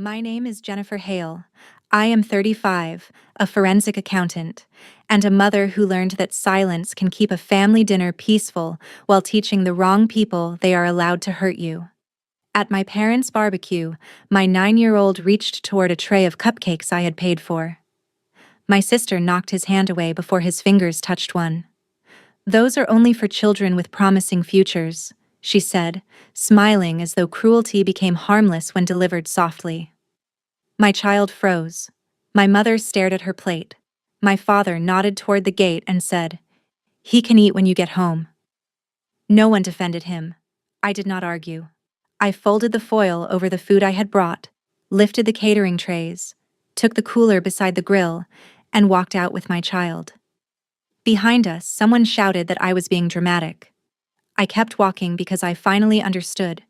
My name is Jennifer Hale. I am 35, a forensic accountant, and a mother who learned that silence can keep a family dinner peaceful while teaching the wrong people they are allowed to hurt you. At my parents' barbecue, my 9-year-old reached toward a tray of cupcakes I had paid for. My sister knocked his hand away before his fingers touched one. "Those are only for children with promising futures," she said, smiling as though cruelty became harmless when delivered softly. My child froze. My mother stared at her plate. My father nodded toward the gate and said, "He can eat when you get home." No one defended him. I did not argue. I folded the foil over the food I had brought, lifted the catering trays, took the cooler beside the grill, and walked out with my child. Behind us, someone shouted that I was being dramatic. I kept walking because I finally understood.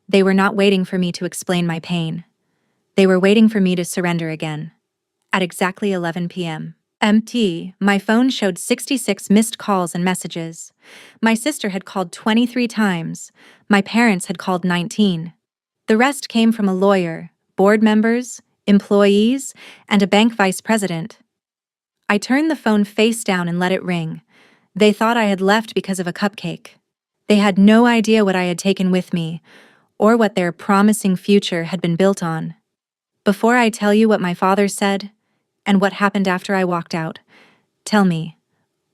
They were not waiting for me to explain my pain. They were waiting for me to surrender again. At exactly 11 p.m. MT, my phone showed 66 missed calls and messages. My sister had called 23 times. My parents had called 19. The rest came from a lawyer, board members, employees, and a bank vice president. I turned the phone face down and let it ring. They thought I had left because of a cupcake. They had no idea what I had taken with me, or what their promising future had been built on. Before I tell you what my father said, and what happened after I walked out, tell me,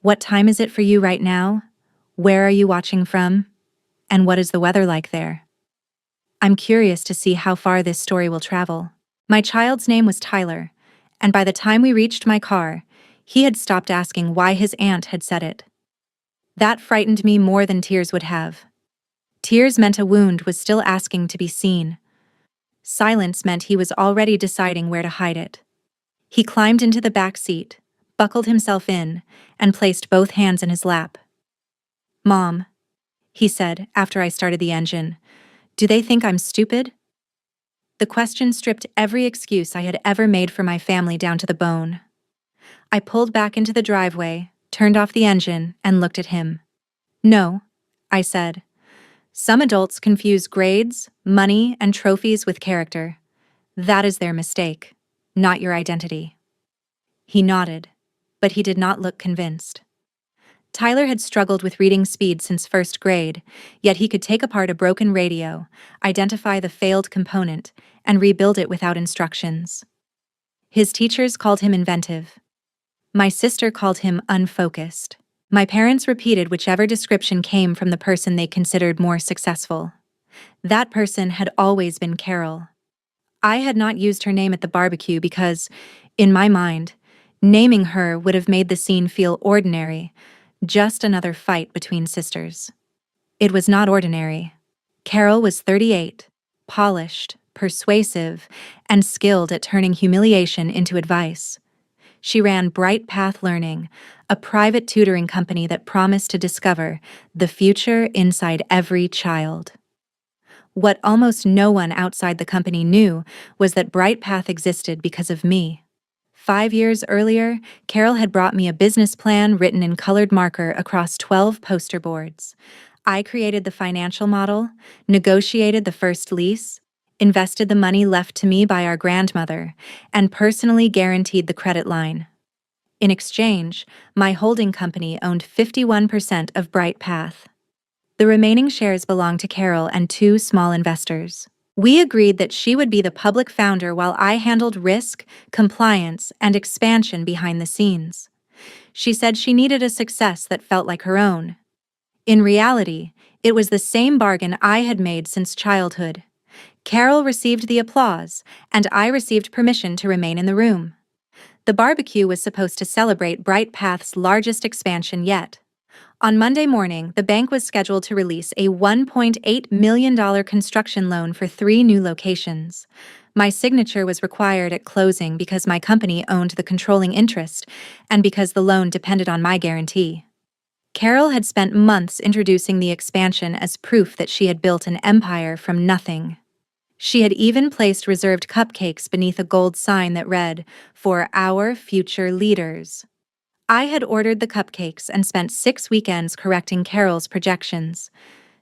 what time is it for you right now? Where are you watching from? And what is the weather like there? I'm curious to see how far this story will travel. My child's name was Tyler, and by the time we reached my car, he had stopped asking why his aunt had said it. That frightened me more than tears would have. Tears meant a wound was still asking to be seen. Silence meant he was already deciding where to hide it. He climbed into the back seat, buckled himself in, and placed both hands in his lap. "Mom," he said after I started the engine, "do they think I'm stupid?" The question stripped every excuse I had ever made for my family down to the bone. I pulled back into the driveway, turned off the engine, and looked at him. "No," I said. "Some adults confuse grades, money, and trophies with character. That is their mistake, not your identity." He nodded, but he did not look convinced. Tyler had struggled with reading speed since first grade, yet he could take apart a broken radio, identify the failed component, and rebuild it without instructions. His teachers called him inventive. My sister called him unfocused. My parents repeated whichever description came from the person they considered more successful. That person had always been Carol. I had not used her name at the barbecue because, in my mind, naming her would have made the scene feel ordinary, just another fight between sisters. It was not ordinary. Carol was 38, polished, persuasive, and skilled at turning humiliation into advice. She ran Bright Path Learning, a private tutoring company that promised to discover the future inside every child. What almost no one outside the company knew was that Bright Path existed because of me. 5 years earlier, Carol had brought me a business plan written in colored marker across 12 poster boards. I created the financial model, negotiated the first lease, invested the money left to me by our grandmother, and personally guaranteed the credit line. In exchange, my holding company owned 51% of Bright Path. The remaining shares belonged to Carol and 2 small investors. We agreed that she would be the public founder while I handled risk, compliance, and expansion behind the scenes. She said she needed a success that felt like her own. In reality, it was the same bargain I had made since childhood. Carol received the applause, and I received permission to remain in the room. The barbecue was supposed to celebrate Bright Path's largest expansion yet. On Monday morning, the bank was scheduled to release a $1.8 million construction loan for 3 new locations. My signature was required at closing because my company owned the controlling interest and because the loan depended on my guarantee. Carol had spent months introducing the expansion as proof that she had built an empire from nothing. She had even placed reserved cupcakes beneath a gold sign that read, "For our future leaders." I had ordered the cupcakes and spent 6 weekends correcting Carol's projections.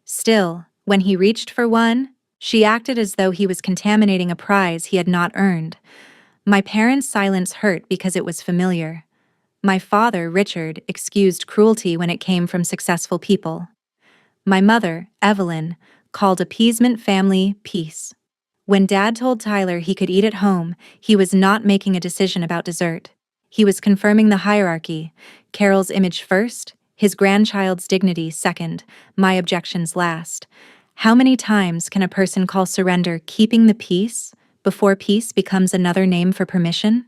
Still, when he reached for one, She acted as though he was contaminating a prize he had not earned. My parents' silence hurt because it was familiar. My father, Richard, excused cruelty when it came from successful people. My mother, Evelyn, called appeasement family peace. When Dad told Tyler he could eat at home, he was not making a decision about dessert. He was confirming the hierarchy: Carol's image first, his grandchild's dignity second, my objections last. How many times can a person call surrender keeping the peace before peace becomes another name for permission?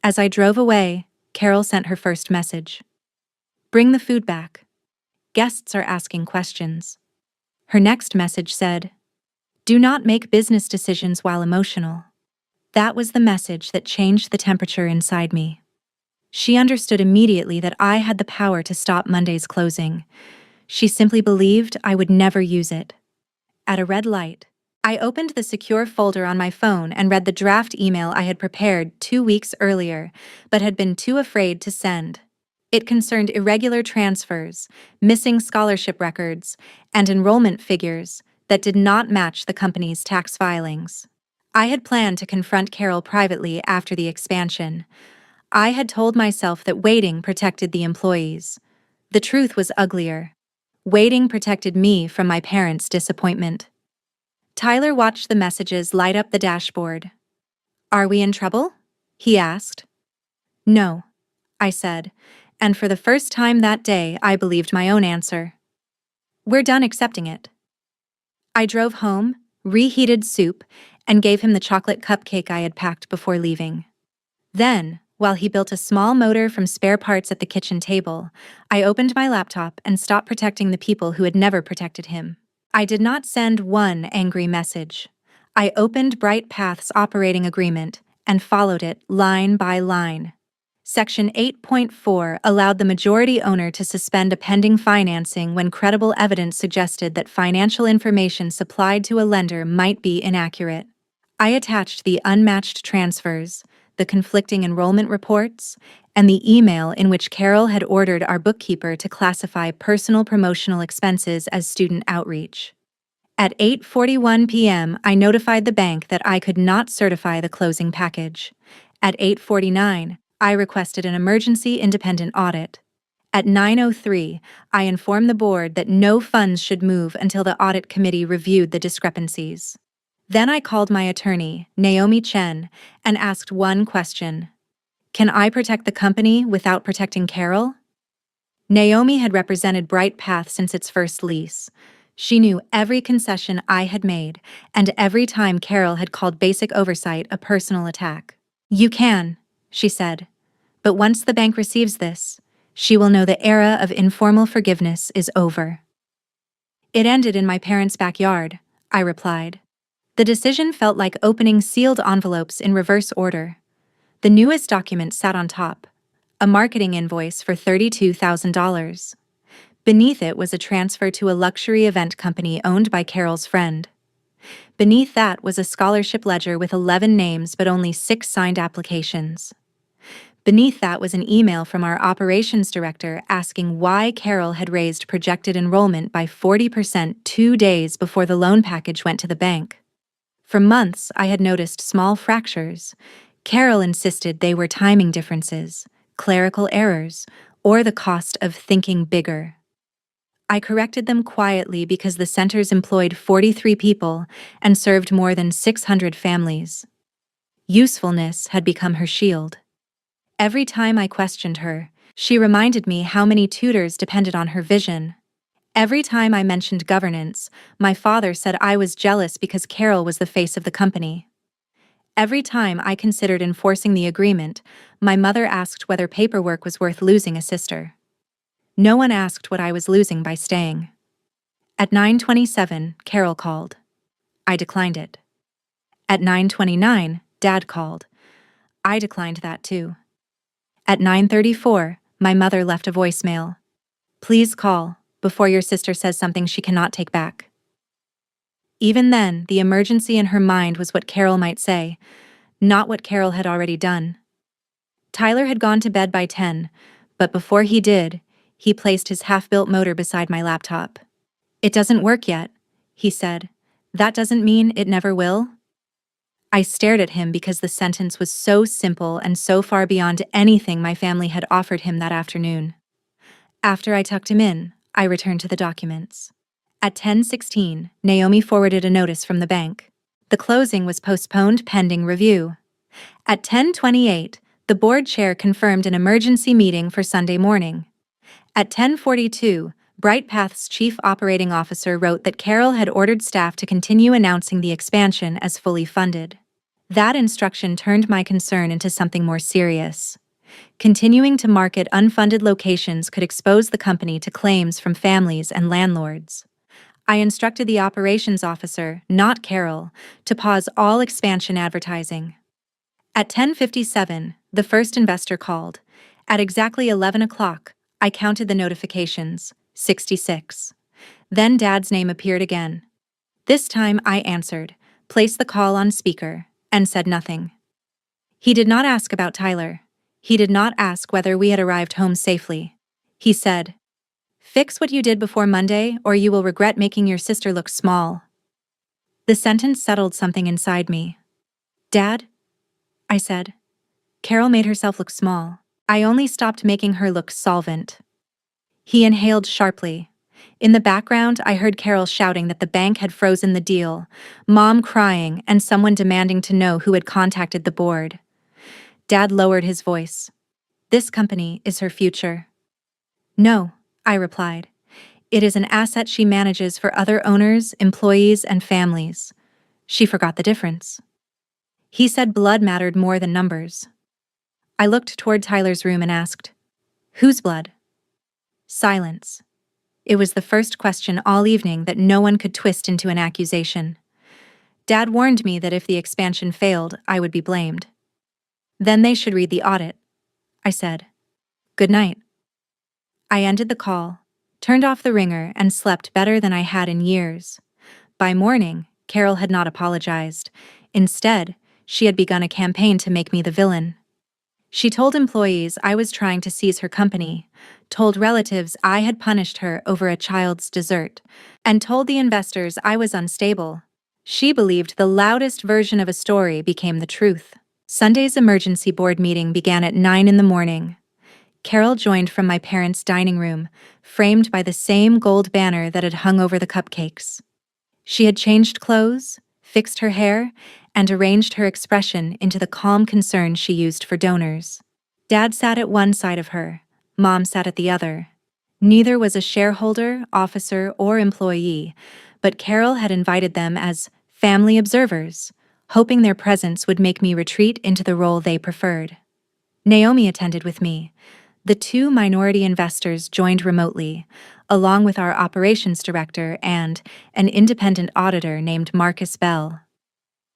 As I drove away, Carol sent her first message. Bring the food back. Guests are asking questions. Her next message said, do not make business decisions while emotional. That was the message that changed the temperature inside me. She understood immediately that I had the power to stop Monday's closing. She simply believed I would never use it. At a red light, I opened the secure folder on my phone and read the draft email I had prepared 2 weeks earlier, but had been too afraid to send. It concerned irregular transfers, missing scholarship records, and enrollment figures that did not match the company's tax filings. I had planned to confront Carol privately after the expansion. I had told myself that waiting protected the employees. The truth was uglier. Waiting protected me from my parents' disappointment. Tyler watched the messages light up the dashboard. Are we in trouble? He asked. No, I said, and for the first time that day I believed my own answer. We're done accepting it. I drove home, reheated soup, and gave him the chocolate cupcake I had packed before leaving. Then, while he built a small motor from spare parts at the kitchen table, I opened my laptop and stopped protecting the people who had never protected him. I did not send one angry message. I opened Bright Path's operating agreement and followed it line by line. Section 8.4 allowed the majority owner to suspend a pending financing when credible evidence suggested that financial information supplied to a lender might be inaccurate. I attached the unmatched transfers, the conflicting enrollment reports, and the email in which Carol had ordered our bookkeeper to classify personal promotional expenses as student outreach. At 8:41 p.m., I notified the bank that I could not certify the closing package. At 8:49, I requested an emergency independent audit. At 9:03, I informed the board that no funds should move until the audit committee reviewed the discrepancies. Then I called my attorney, Naomi Chen, and asked one question. Can I protect the company without protecting Carol? Naomi had represented Bright Path since its first lease. She knew every concession I had made, and every time Carol had called basic oversight a personal attack. You can, she said. But once the bank receives this, she will know the era of informal forgiveness is over. It ended in my parents' backyard, I replied. The decision felt like opening sealed envelopes in reverse order. The newest document sat on top, a marketing invoice for $32,000. Beneath it was a transfer to a luxury event company owned by Carol's friend. Beneath that was a scholarship ledger with 11 names but only 6 signed applications. Beneath that was an email from our operations director asking why Carol had raised projected enrollment by 40% 2 days before the loan package went to the bank. For months, I had noticed small fractures. Carol insisted they were timing differences, clerical errors, or the cost of thinking bigger. I corrected them quietly because the centers employed 43 people and served more than 600 families. Usefulness had become her shield. Every time I questioned her, she reminded me how many tutors depended on her vision. Every time I mentioned governance, my father said I was jealous because Carol was the face of the company. Every time I considered enforcing the agreement, my mother asked whether paperwork was worth losing a sister. No one asked what I was losing by staying. At 9:27, Carol called. I declined it. At 9:29, Dad called. I declined that too. At 9:34, my mother left a voicemail. Please call, before your sister says something she cannot take back. Even then, the emergency in her mind was what Carol might say, not what Carol had already done. Tyler had gone to bed by 10, but before he did, he placed his half-built motor beside my laptop. It doesn't work yet, he said. That doesn't mean it never will? I stared at him because the sentence was so simple and so far beyond anything my family had offered him that afternoon. After I tucked him in, I returned to the documents. At 10:16, Naomi forwarded a notice from the bank. The closing was postponed pending review. At 10:28, the board chair confirmed an emergency meeting for Sunday morning. At 10:42, BrightPath's chief operating officer wrote that Carol had ordered staff to continue announcing the expansion as fully funded. That instruction turned my concern into something more serious. Continuing to market unfunded locations could expose the company to claims from families and landlords. I instructed the operations officer, not Carol, to pause all expansion advertising. At 10:57, the first investor called. At exactly 11 o'clock, I counted the notifications, 66. Then Dad's name appeared again. This time I answered, placed the call on speaker, and said nothing. He did not ask about Tyler. He did not ask whether we had arrived home safely. He said, "Fix what you did before Monday, or you will regret making your sister look small." The sentence settled something inside me. "Dad?" I said. "Carol made herself look small. I only stopped making her look solvent." He inhaled sharply. In the background, I heard Carol shouting that the bank had frozen the deal, Mom crying, and someone demanding to know who had contacted the board. Dad lowered his voice. "This company is her future." "No," I replied. "It is an asset she manages for other owners, employees, and families." She forgot the difference. He said blood mattered more than numbers. I looked toward Tyler's room and asked, "Whose blood?" Silence. It was the first question all evening that no one could twist into an accusation. Dad warned me that if the expansion failed, I would be blamed. "Then they should read the audit," I said. "Good night." I ended the call, turned off the ringer, and slept better than I had in years. By morning, Carol had not apologized. Instead, she had begun a campaign to make me the villain. She told employees I was trying to seize her company, told relatives I had punished her over a child's dessert, and told the investors I was unstable. She believed the loudest version of a story became the truth. Sunday's emergency board meeting began at 9 in the morning. Carol joined from my parents' dining room, framed by the same gold banner that had hung over the cupcakes. She had changed clothes, fixed her hair, and arranged her expression into the calm concern she used for donors. Dad sat at one side of her, Mom sat at the other. Neither was a shareholder, officer, or employee, but Carol had invited them as family observers, hoping their presence would make me retreat into the role they preferred. Naomi attended with me. The two minority investors joined remotely, along with our operations director and an independent auditor named Marcus Bell.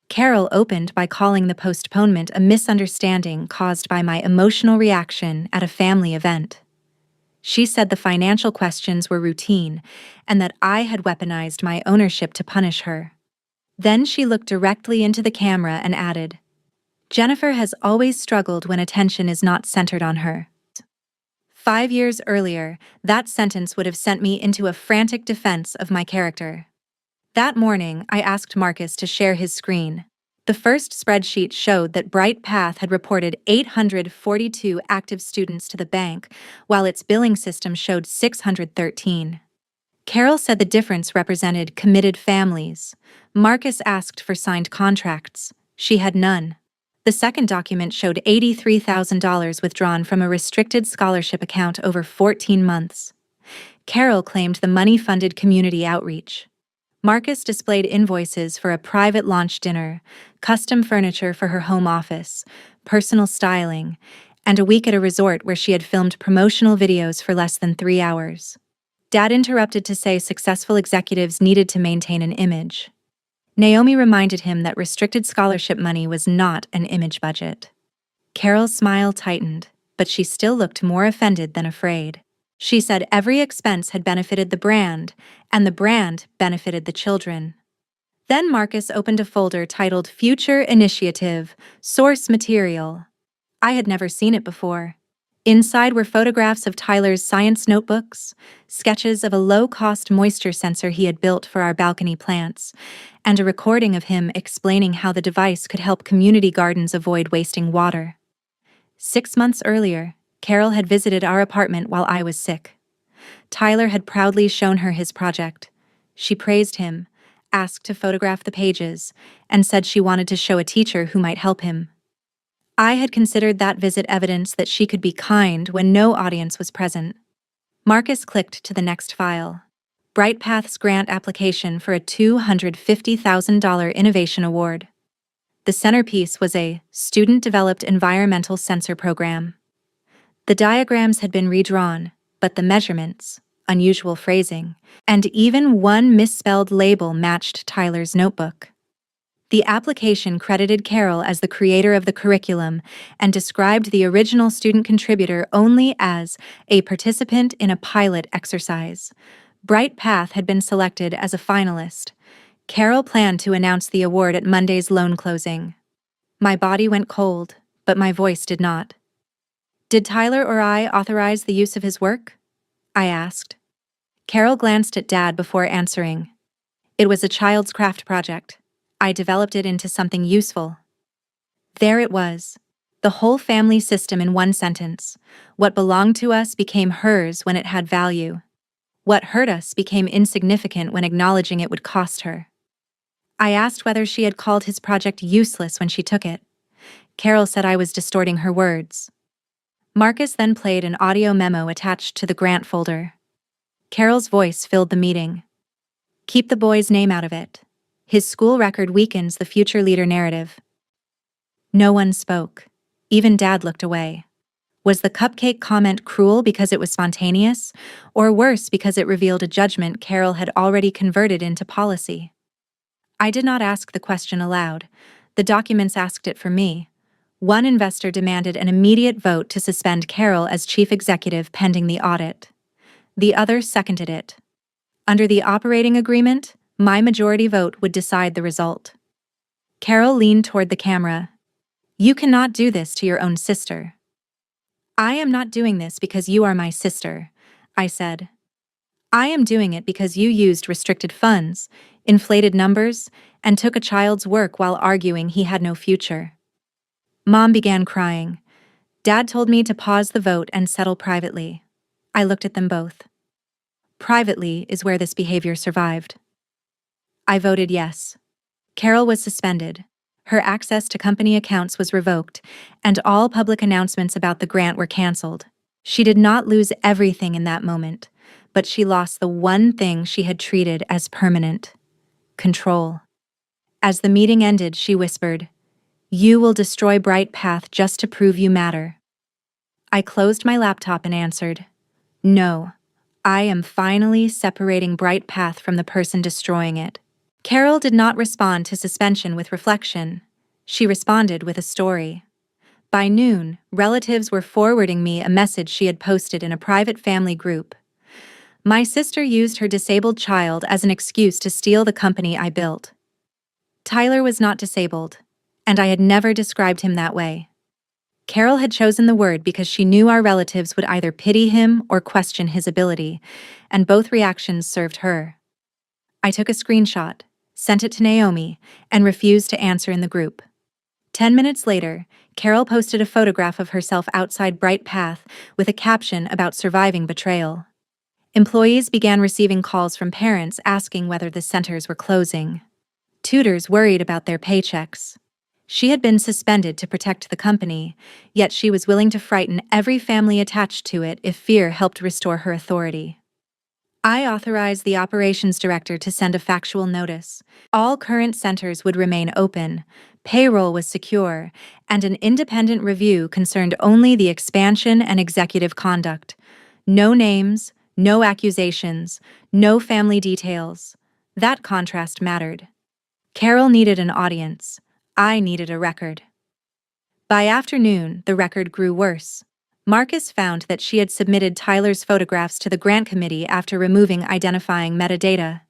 Carol opened by calling the postponement a misunderstanding caused by my emotional reaction at a family event. She said the financial questions were routine and that I had weaponized my ownership to punish her. Then she looked directly into the camera and added, "Jennifer has always struggled when attention is not centered on her." 5 years earlier, that sentence would have sent me into a frantic defense of my character. That morning, I asked Marcus to share his screen. The first spreadsheet showed that BrightPath had reported 842 active students to the bank, while its billing system showed 613. Carol said the difference represented committed families. Marcus asked for signed contracts. She had none. The second document showed $83,000 withdrawn from a restricted scholarship account over 14 months. Carol claimed the money funded community outreach. Marcus displayed invoices for a private launch dinner, custom furniture for her home office, personal styling, and a week at a resort where she had filmed promotional videos for less than 3 hours. Dad interrupted to say successful executives needed to maintain an image. Naomi reminded him that restricted scholarship money was not an image budget. Carol's smile tightened, but she still looked more offended than afraid. She said every expense had benefited the brand, and the brand benefited the children. Then Marcus opened a folder titled Future Initiative, Source Material. I had never seen it before. Inside were photographs of Tyler's science notebooks, sketches of a low-cost moisture sensor he had built for our balcony plants, and a recording of him explaining how the device could help community gardens avoid wasting water. 6 months earlier, Carol had visited our apartment while I was sick. Tyler had proudly shown her his project. She praised him, asked to photograph the pages, and said she wanted to show a teacher who might help him. I had considered that visit evidence that she could be kind when no audience was present. Marcus clicked to the next file. BrightPath's grant application for a $250,000 innovation award. The centerpiece was a student-developed environmental sensor program. The diagrams had been redrawn, but the measurements, unusual phrasing, and even one misspelled label matched Tyler's notebook. The application credited Carol as the creator of the curriculum and described the original student contributor only as a participant in a pilot exercise. BrightPath had been selected as a finalist. Carol planned to announce the award at Monday's loan closing. My body went cold, but my voice did not. Did Tyler or I authorize the use of his work? I asked. Carol glanced at Dad before answering. It was a child's craft project. I developed it into something useful. There it was. The whole family system in one sentence. What belonged to us became hers when it had value. What hurt us became insignificant when acknowledging it would cost her. I asked whether she had called his project useless when she took it. Carol said I was distorting her words. Marcus then played an audio memo attached to the grant folder. Carol's voice filled the meeting. Keep the boy's name out of it. His school record weakens the future leader narrative. No one spoke. Even Dad looked away. Was the Cupcake comment cruel because it was spontaneous, or worse because it revealed a judgment Carol had already converted into policy? I did not ask the question aloud. The documents asked it for me. One investor demanded an immediate vote to suspend Carol as chief executive pending the audit. The other seconded it. Under the operating agreement, my majority vote would decide the result. Carol leaned toward the camera. You cannot do this to your own sister. I am not doing this because you are my sister, I said. I am doing it because you used restricted funds, inflated numbers, and took a child's work while arguing he had no future. Mom began crying. Dad told me to pause the vote and settle privately. I looked at them both. Privately is where this behavior survived. I voted yes. Carol was suspended. Her access to company accounts was revoked, and all public announcements about the grant were canceled. She did not lose everything in that moment, but she lost the one thing she had treated as permanent: control. As the meeting ended, she whispered, "You will destroy BrightPath just to prove you matter." I closed my laptop and answered, "No, I am finally separating BrightPath from the person destroying it." Carol did not respond to suspension with reflection. She responded with a story. By noon, relatives were forwarding me a message she had posted in a private family group. My sister used her disabled child as an excuse to steal the company I built. Tyler was not disabled, and I had never described him that way. Carol had chosen the word because she knew our relatives would either pity him or question his ability, and both reactions served her. I took a screenshot, sent it to Naomi, and refused to answer in the group. 10 minutes later, Carol posted a photograph of herself outside BrightPath with a caption about surviving betrayal. Employees began receiving calls from parents asking whether the centers were closing. Tutors worried about their paychecks. She had been suspended to protect the company, yet she was willing to frighten every family attached to it if fear helped restore her authority. I authorized the operations director to send a factual notice. All current centers would remain open, payroll was secure, and an independent review concerned only the expansion and executive conduct. No names, no accusations, no family details. That contrast mattered. Carol needed an audience. I needed a record. By afternoon, the record grew worse. Marcus found that she had submitted Tyler's photographs to the grant committee after removing identifying metadata.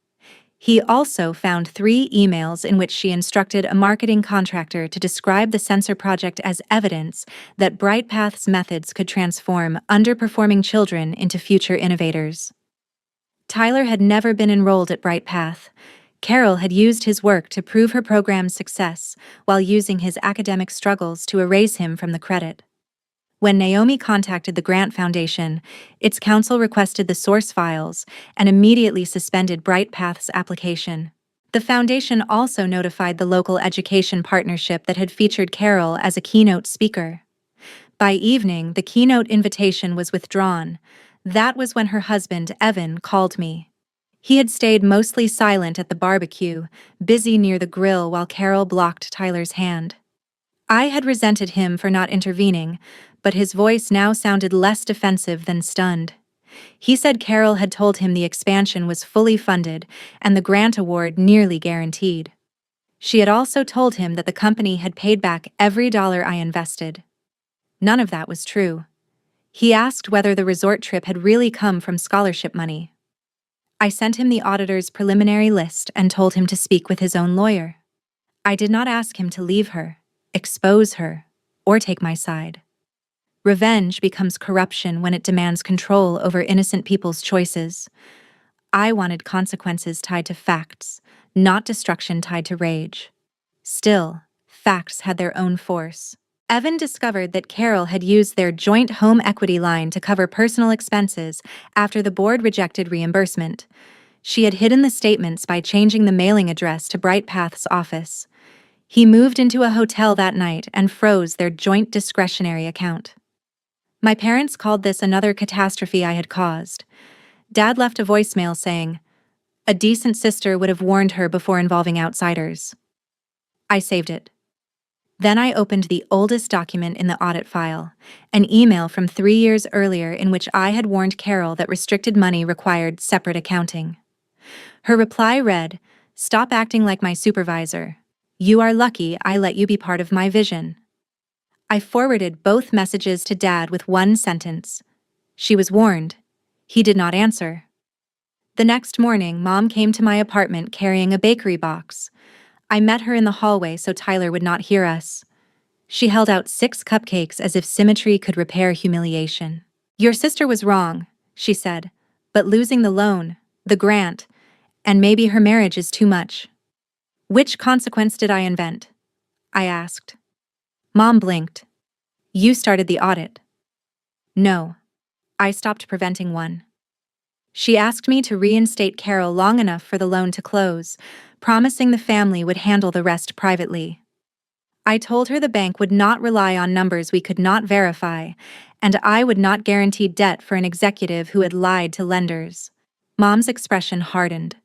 He also found 3 emails in which she instructed a marketing contractor to describe the sensor project as evidence that BrightPath's methods could transform underperforming children into future innovators. Tyler had never been enrolled at BrightPath. Carol had used his work to prove her program's success, while using his academic struggles to erase him from the credit. When Naomi contacted the Grant Foundation, its counsel requested the source files and immediately suspended BrightPath's application. The foundation also notified the local education partnership that had featured Carol as a keynote speaker. By evening, the keynote invitation was withdrawn. That was when her husband, Evan, called me. He had stayed mostly silent at the barbecue, busy near the grill while Carol blocked Tyler's hand. I had resented him for not intervening, but his voice now sounded less defensive than stunned. He said Carol had told him the expansion was fully funded and the grant award nearly guaranteed. She had also told him that the company had paid back every dollar I invested. None of that was true. He asked whether the resort trip had really come from scholarship money. I sent him the auditor's preliminary list and told him to speak with his own lawyer. I did not ask him to leave her, expose her, or take my side. Revenge becomes corruption when it demands control over innocent people's choices. I wanted consequences tied to facts, not destruction tied to rage. Still, facts had their own force. Evan discovered that Carol had used their joint home equity line to cover personal expenses after the board rejected reimbursement. She had hidden the statements by changing the mailing address to BrightPath's office. He moved into a hotel that night and froze their joint discretionary account. My parents called this another catastrophe I had caused. Dad left a voicemail saying, "A decent sister would have warned her before involving outsiders." I saved it. Then I opened the oldest document in the audit file, an email from 3 years earlier in which I had warned Carol that restricted money required separate accounting. Her reply read, "Stop acting like my supervisor. You are lucky I let you be part of my vision." I forwarded both messages to Dad with one sentence. She was warned. He did not answer. The next morning, Mom came to my apartment carrying a bakery box. I met her in the hallway so Tyler would not hear us. She held out 6 cupcakes as if symmetry could repair humiliation. "Your sister was wrong," she said, "but losing the loan, the grant, and maybe her marriage is too much." "Which consequence did I invent?" I asked. Mom blinked. "You started the audit." "No. I stopped preventing one." She asked me to reinstate Carol long enough for the loan to close, promising the family would handle the rest privately. I told her the bank would not rely on numbers we could not verify, and I would not guarantee debt for an executive who had lied to lenders. Mom's expression hardened.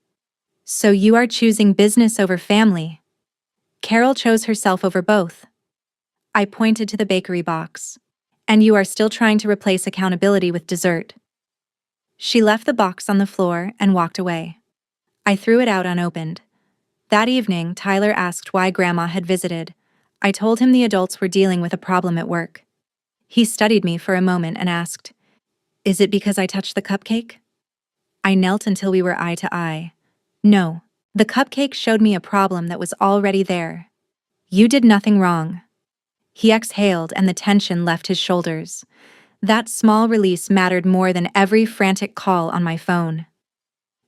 "So you are choosing business over family?" "Carol chose herself over both." I pointed to the bakery box. "And you are still trying to replace accountability with dessert." She left the box on the floor and walked away. I threw it out unopened. That evening, Tyler asked why Grandma had visited. I told him the adults were dealing with a problem at work. He studied me for a moment and asked, "Is it because I touched the cupcake?" I knelt until we were eye to eye. "No. The cupcake showed me a problem that was already there. You did nothing wrong." He exhaled and the tension left his shoulders. That small release mattered more than every frantic call on my phone.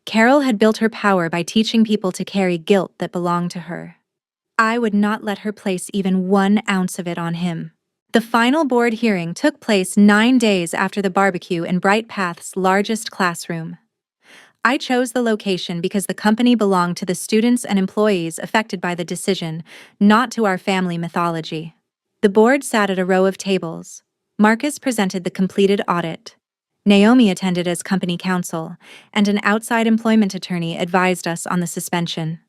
Carol had built her power by teaching people to carry guilt that belonged to her. I would not let her place even 1 ounce of it on him. The final board hearing took place 9 days after the barbecue in BrightPath's largest classroom. I chose the location because the company belonged to the students and employees affected by the decision, not to our family mythology. The board sat at a row of tables. Marcus presented the completed audit. Naomi attended as company counsel, and an outside employment attorney advised us on the suspension.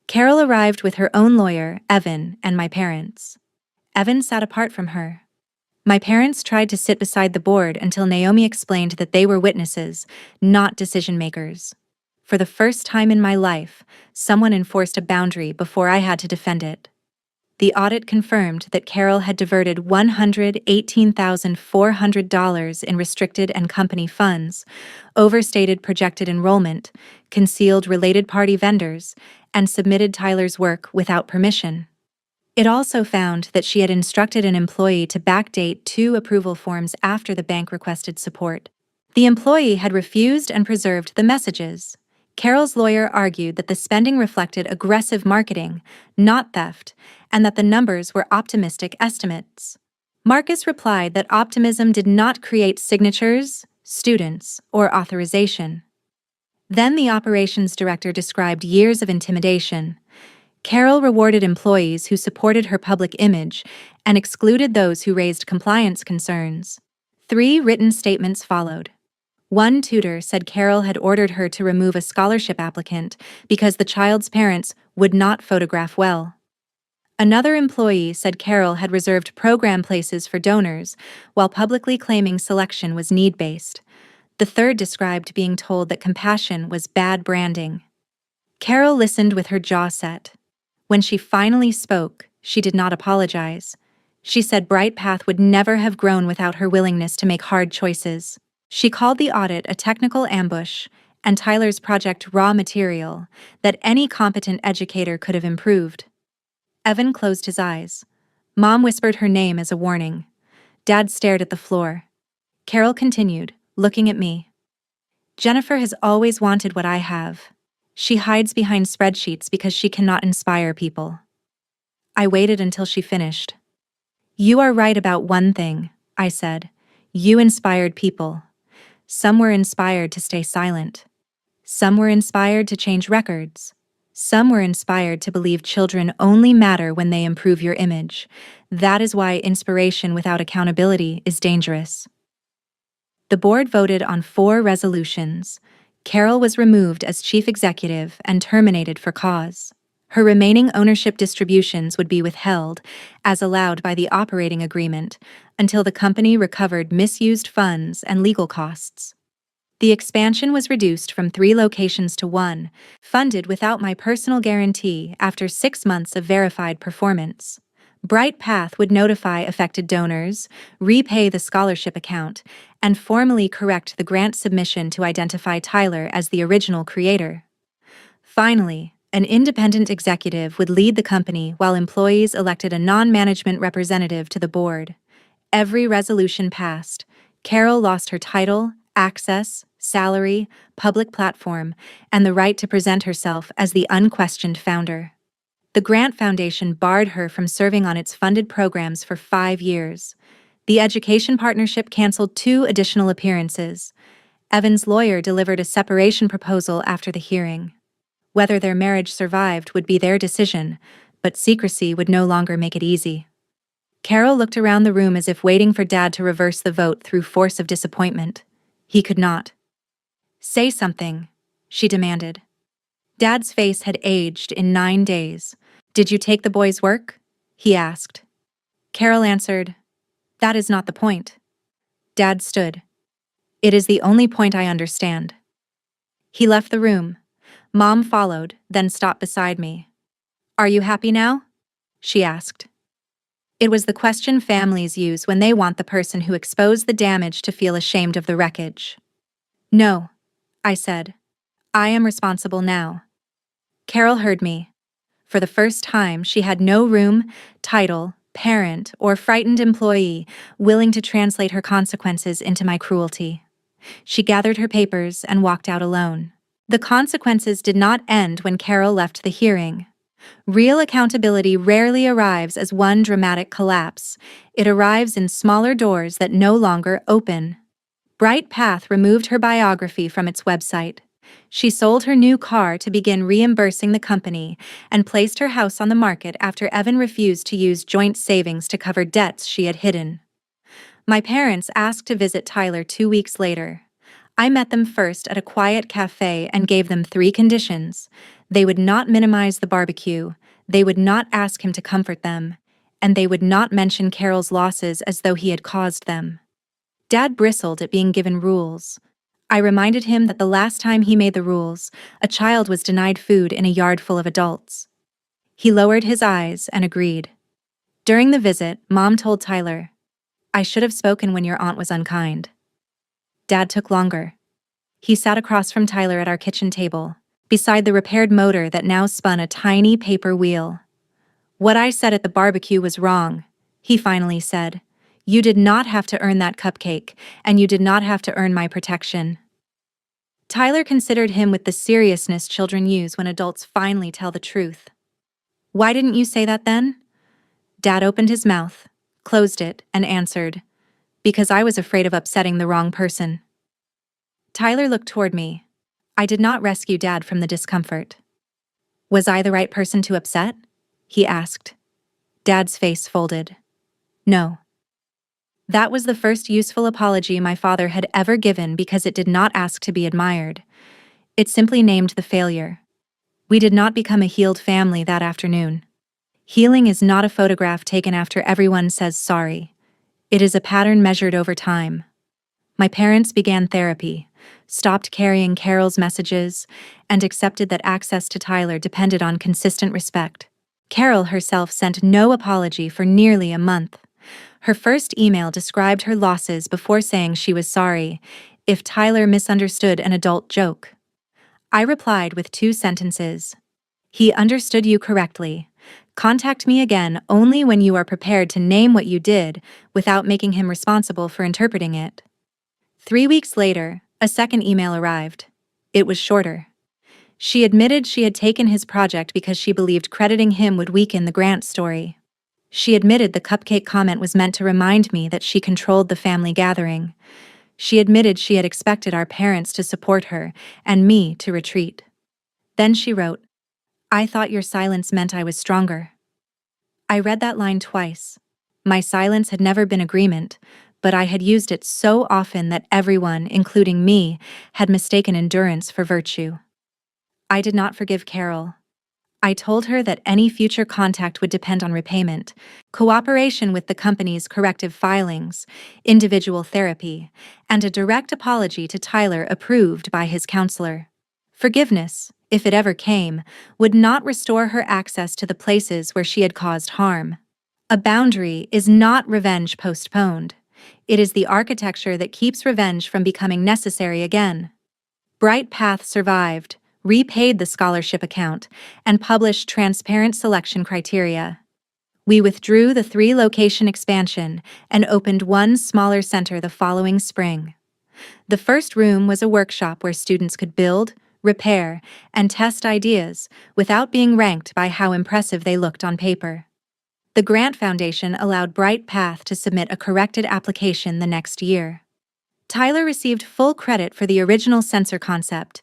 Carol arrived with her own lawyer, Evan, and my parents. Evan sat apart from her. My parents tried to sit beside the board until Naomi explained that they were witnesses, not decision-makers. For the first time in my life, someone enforced a boundary before I had to defend it. The audit confirmed that Carol had diverted $118,400 in restricted and company funds, overstated projected enrollment, concealed related party vendors, and submitted Tyler's work without permission. It also found that she had instructed an employee to backdate 2 approval forms after the bank requested support. The employee had refused and preserved the messages. Carol's lawyer argued that the spending reflected aggressive marketing, not theft, and that the numbers were optimistic estimates. Marcus replied that optimism did not create signatures, students, or authorization. Then the operations director described years of intimidation. Carol rewarded employees who supported her public image and excluded those who raised compliance concerns. 3 written statements followed. One tutor said Carol had ordered her to remove a scholarship applicant because the child's parents would not photograph well. Another employee said Carol had reserved program places for donors while publicly claiming selection was need-based. The third described being told that compassion was bad branding. Carol listened with her jaw set. When she finally spoke, she did not apologize. She said Bright Path would never have grown without her willingness to make hard choices. She called the audit a technical ambush and Tyler's project raw material that any competent educator could have improved. Evan closed his eyes. Mom whispered her name as a warning. Dad stared at the floor. Carol continued, looking at me. Jennifer has always wanted what I have. She hides behind spreadsheets because she cannot inspire people. I waited until she finished. You are right about one thing, I said. You inspired people. Some were inspired to stay silent. Some were inspired to change records. Some were inspired to believe children only matter when they improve your image. That is why inspiration without accountability is dangerous. The board voted on 4 resolutions. Carol was removed as chief executive and terminated for cause. Her remaining ownership distributions would be withheld, as allowed by the operating agreement, until the company recovered misused funds and legal costs. The expansion was reduced from 3 locations to 1, funded without my personal guarantee after 6 months of verified performance. Bright Path would notify affected donors, repay the scholarship account, and formally correct the grant submission to identify Tyler as the original creator. Finally, an independent executive would lead the company while employees elected a non-management representative to the board. Every resolution passed. Carol lost her title, access, salary, public platform, and the right to present herself as the unquestioned founder. The Grant Foundation barred her from serving on its funded programs for 5 years. The education partnership canceled 2 additional appearances. Evan's lawyer delivered a separation proposal after the hearing. Whether their marriage survived would be their decision, but secrecy would no longer make it easy. Carol looked around the room as if waiting for Dad to reverse the vote through force of disappointment. He could not. Say something, she demanded. Dad's face had aged in 9 days. Did you take the boy's work? He asked. Carol answered, That is not the point. Dad stood. It is the only point I understand. He left the room. Mom followed, then stopped beside me. Are you happy now? She asked. It was the question families use when they want the person who exposed the damage to feel ashamed of the wreckage. No, I said. I am responsible now. Carol heard me. For the first time, she had no room, title, parent, or frightened employee willing to translate her consequences into my cruelty. She gathered her papers and walked out alone. The consequences did not end when Carol left the hearing. Real accountability rarely arrives as one dramatic collapse. It arrives in smaller doors that no longer open. Bright Path removed her biography from its website. She sold her new car to begin reimbursing the company and placed her house on the market after Evan refused to use joint savings to cover debts she had hidden. My parents asked to visit Tyler 2 weeks later. I met them first at a quiet cafe and gave them 3 conditions. They would not minimize the barbecue, they would not ask him to comfort them, and they would not mention Carol's losses as though he had caused them. Dad bristled at being given rules. I reminded him that the last time he made the rules, a child was denied food in a yard full of adults. He lowered his eyes and agreed. During the visit, Mom told Tyler, "I should have spoken when your aunt was unkind." Dad took longer. He sat across from Tyler at our kitchen table, beside the repaired motor that now spun a tiny paper wheel. "What I said at the barbecue was wrong," he finally said. "You did not have to earn that cupcake, and you did not have to earn my protection." Tyler considered him with the seriousness children use when adults finally tell the truth. "Why didn't you say that then?" Dad opened his mouth, closed it, and answered, "Because I was afraid of upsetting the wrong person." Tyler looked toward me. I did not rescue Dad from the discomfort. "Was I the right person to upset?" he asked. Dad's face folded. "No." That was the first useful apology my father had ever given because it did not ask to be admired. It simply named the failure. We did not become a healed family that afternoon. Healing is not a photograph taken after everyone says sorry. It is a pattern measured over time. My parents began therapy, stopped carrying Carol's messages, and accepted that access to Tyler depended on consistent respect. Carol herself sent no apology for nearly a month. Her first email described her losses before saying she was sorry if Tyler misunderstood an adult joke. I replied with 2 sentences. "He understood you correctly. Contact me again only when you are prepared to name what you did without making him responsible for interpreting it." 3 weeks later, a second email arrived. It was shorter. She admitted she had taken his project because she believed crediting him would weaken the grant story. She admitted the cupcake comment was meant to remind me that she controlled the family gathering. She admitted she had expected our parents to support her and me to retreat. Then she wrote, "I thought your silence meant I was stronger." I read that line twice. My silence had never been agreement, but I had used it so often that everyone, including me, had mistaken endurance for virtue. I did not forgive Carol. I told her that any future contact would depend on repayment, cooperation with the company's corrective filings, individual therapy, and a direct apology to Tyler approved by his counselor. Forgiveness, if it ever came, would not restore her access to the places where she had caused harm. A boundary is not revenge postponed. It is the architecture that keeps revenge from becoming necessary again. Bright Path survived, repaid the scholarship account, and published transparent selection criteria. We withdrew the 3-location expansion and opened one smaller center the following spring. The first room was a workshop where students could build, repair, and test ideas without being ranked by how impressive they looked on paper. The Grant Foundation allowed Bright Path to submit a corrected application the next year. Tyler received full credit for the original sensor concept,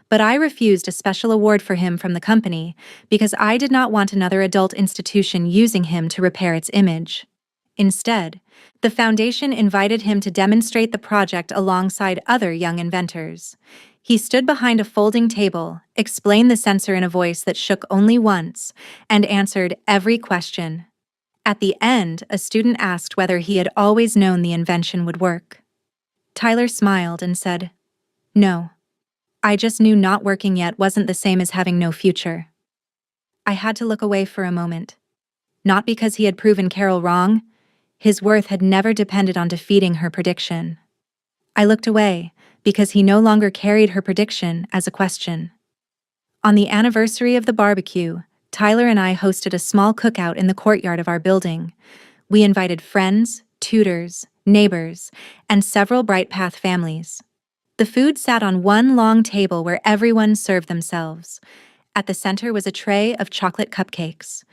but I refused a special award for him from the company because I did not want another adult institution using him to repair its image. Instead, the foundation invited him to demonstrate the project alongside other young inventors. He stood behind a folding table, explained the sensor in a voice that shook only once, and answered every question. At the end, a student asked whether he had always known the invention would work. Tyler smiled and said, "No. I just knew not working yet wasn't the same as having no future." I had to look away for a moment. Not because he had proven Carol wrong. His worth had never depended on defeating her prediction. I looked away because he no longer carried her prediction as a question. On the anniversary of the barbecue, Tyler and I hosted a small cookout in the courtyard of our building. We invited friends, tutors, neighbors, and several Bright Path families. The food sat on one long table where everyone served themselves. At the center was a tray of chocolate cupcakes.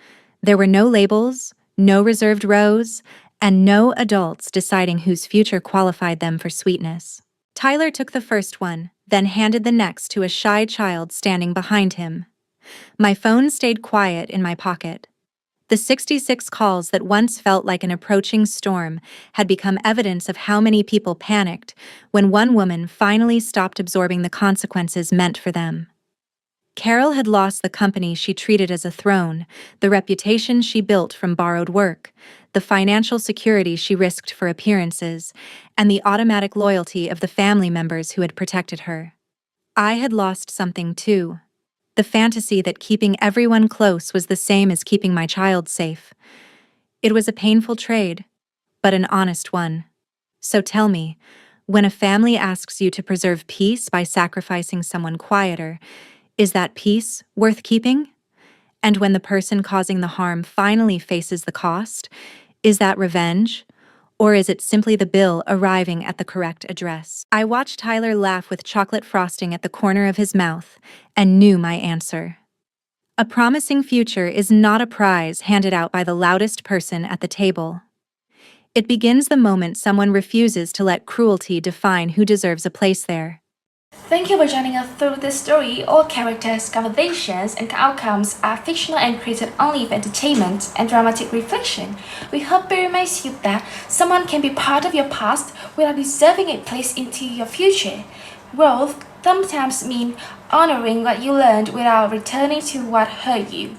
There were no labels, no reserved rows, and no adults deciding whose future qualified them for sweetness. Tyler took the first one, then handed the next to a shy child standing behind him. My phone stayed quiet in my pocket. The 66 calls that once felt like an approaching storm had become evidence of how many people panicked when one woman finally stopped absorbing the consequences meant for them. Carol had lost the company she treated as a throne, the reputation she built from borrowed work, the financial security she risked for appearances, and the automatic loyalty of the family members who had protected her. I had lost something too. The fantasy that keeping everyone close was the same as keeping my child safe. It was a painful trade, but an honest one. So tell me, when a family asks you to preserve peace by sacrificing someone quieter, is that peace worth keeping? And when the person causing the harm finally faces the cost, is that revenge? Or is it simply the bill arriving at the correct address? I watched Tyler laugh with chocolate frosting at the corner of his mouth and knew my answer. A promising future is not a prize handed out by the loudest person at the table. It begins the moment someone refuses to let cruelty define who deserves a place there. Thank you for joining us through this story. All characters, conversations, and outcomes are fictional and created only for entertainment and dramatic reflection. We hope it reminds you that someone can be part of your past without deserving a place into your future. Growth sometimes means honoring what you learned without returning to what hurt you.